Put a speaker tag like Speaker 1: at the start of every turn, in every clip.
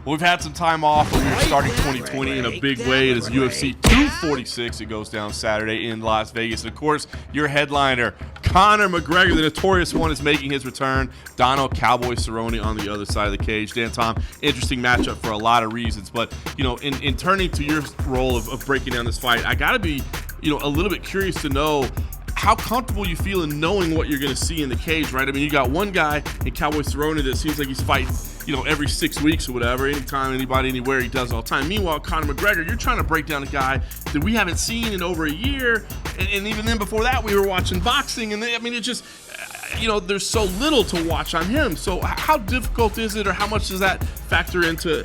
Speaker 1: Well, we've had some time off, but we're starting 2020 in a big way. It is UFC 246. It goes down Saturday in Las Vegas. And, of course, your headliner, Conor McGregor, the notorious one, is making his return. Donald "Cowboy" Cerrone on the other side of the cage. Dan, Tom, interesting matchup for a lot of reasons. But, you know, in turning to your role of breaking down this fight, I got to be, you know, a little bit curious to know how comfortable you feel in knowing what you're going to see in the cage, right? I mean, you got one guy in Cowboy Cerrone that seems like he's fighting, you know, every 6 weeks or whatever, anytime, anybody, anywhere, he does it all the time. Meanwhile, Conor McGregor, you're trying to break down a guy that we haven't seen in over a year, and even then before that, we were watching boxing, and I mean, it just, you know, there's so little to watch on him. So how difficult is it, or how much does that factor into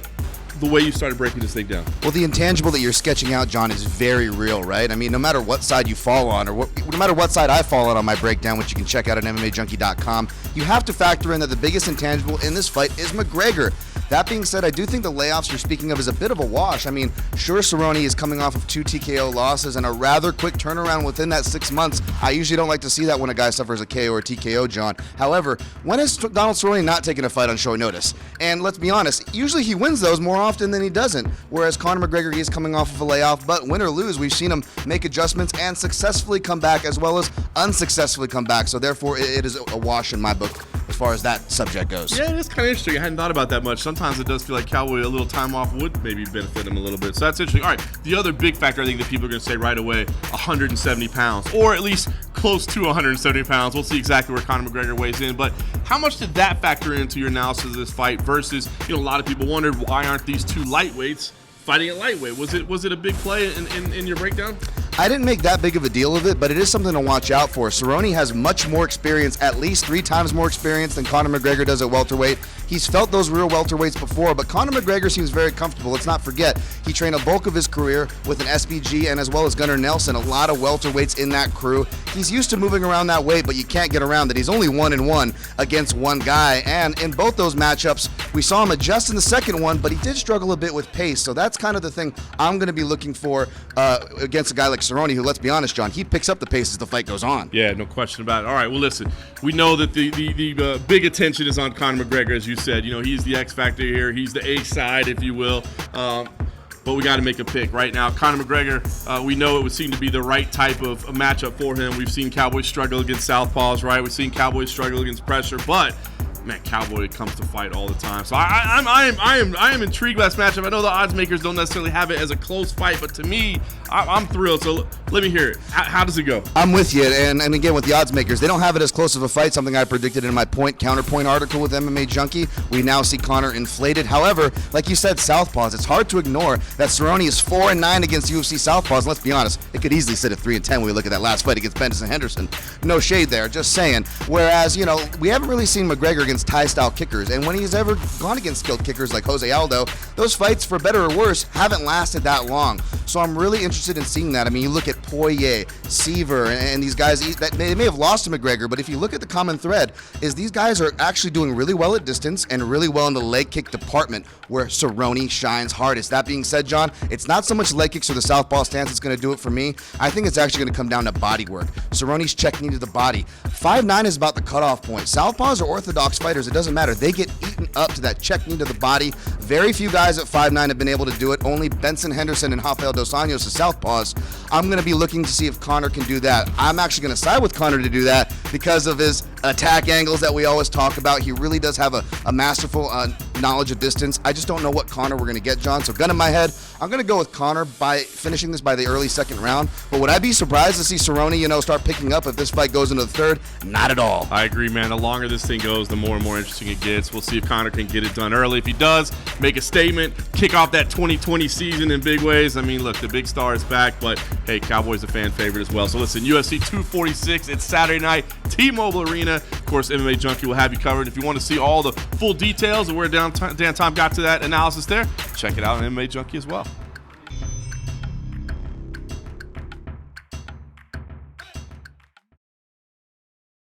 Speaker 1: the way you started breaking this thing down?
Speaker 2: Well, the intangible that you're sketching out, John, is very real, right? I mean, no matter what side you fall on, or no matter what side I fall on my breakdown, which you can check out at MMAJunkie.com, you have to factor in that the biggest intangible in this fight is McGregor. That being said, I do think the layoffs you're speaking of is a bit of a wash. I mean, sure, Cerrone is coming off of 2 TKO losses and a rather quick turnaround within that 6 months. I usually don't like to see that when a guy suffers a KO or TKO, John. However, when has Donald Cerrone not taken a fight on short notice? And let's be honest, usually he wins those more often than he doesn't, whereas Conor McGregor, he is coming off of a layoff, but win or lose, we've seen him make adjustments and successfully come back as well as unsuccessfully come back. So therefore, it is a wash in my book as far as that subject goes.
Speaker 1: Yeah, it is kind of interesting. I hadn't thought about that much. Sometimes it does feel like Cowboy, a little time off would maybe benefit him a little bit. So that's interesting. All right, the other big factor I think that people are going to say right away, 170 pounds, or at least close to 170 pounds. We'll see exactly where Conor McGregor weighs in. But how much did that factor into your analysis of this fight versus, you know, a lot of people wondered why aren't these two lightweights fighting at lightweight? Was it a big play in your breakdown?
Speaker 2: I didn't make that big of a deal of it, but it is something to watch out for. Cerrone has much more experience, at least 3 times more experience than Conor McGregor does at welterweight. He's felt those real welterweights before, but Conor McGregor seems very comfortable. Let's not forget, he trained a bulk of his career with an SBG and as well as Gunnar Nelson, a lot of welterweights in that crew. He's used to moving around that weight, but you can't get around that. He's only 1-1 against one guy, and in both those matchups, we saw him adjust in the second one, but he did struggle a bit with pace, so that's kind of the thing I'm going to be looking for against a guy like Cerrone, who, let's be honest, John, he picks up the pace as the fight goes on.
Speaker 1: Yeah, no question about it. All right, well, listen, we know that the big attention is on Conor McGregor, as you said. You know, he's the X factor here. He's the A side, if you will. But we got to make a pick right now. Conor McGregor, we know it would seem to be the right type of a matchup for him. We've seen Cowboys struggle against southpaws, right? We've seen Cowboys struggle against pressure, but man, Cowboy comes to fight all the time. So I am intrigued by this matchup. I know the odds makers don't necessarily have it as a close fight, but to me, I'm thrilled. So let me hear it. How does it go?
Speaker 2: I'm with you, and again, with the odds makers, they don't have it as close of a fight, something I predicted in my counterpoint article with MMA Junkie. We now see Conor inflated. However, like you said, southpaws, it's hard to ignore that Cerrone is 4-9 against UFC southpaws. And let's be honest, it could easily sit at 3-10 when we look at that last fight against Benson Henderson. No shade there, just saying. Whereas, you know, we haven't really seen McGregor against Thai-style kickers, and when he's ever gone against skilled kickers like Jose Aldo, those fights, for better or worse, haven't lasted that long. So I'm really interested in seeing that. I mean, you look at Poirier, Seaver, and these guys, they may have lost to McGregor, but if you look at the common thread, is these guys are actually doing really well at distance and really well in the leg kick department, where Cerrone shines hardest. That being said, John, it's not so much leg kicks or the southpaw stance that's going to do it for me. I think it's actually going to come down to body work. Cerrone's check knee to the body. 5'9" is about the cutoff point. Southpaws are orthodox fighters. It doesn't matter. They get eaten up to that check knee to the body. Very few guys at 5'9" have been able to do it. Only Benson Henderson and Rafael Dos Anjos, the southpaws. I'm going to be looking to see if Conor can do that. I'm actually going to side with Conor to do that because of his attack angles that we always talk about. He really does have a masterful knowledge of distance. I just don't know what Conor we're going to get, John. So gun in my head, I'm going to go with Conor by finishing this by the early second round. But would I be surprised to see Cerrone, you know, start picking up if this fight goes into the third? Not at all.
Speaker 1: I agree, man. The longer this thing goes, the more and more interesting it gets. We'll see if Conor can get it done early. If he does, make a statement, kick off that 2020 season in big ways. I mean, look, the big star is back, but hey, Cowboy's a fan favorite as well. So listen, UFC 246, it's Saturday night, T-Mobile Arena. Of course, MMA Junkie will have you covered. If you want to see all the full details of where Dan Tom got to that analysis there, check it out on MMA Junkie as well.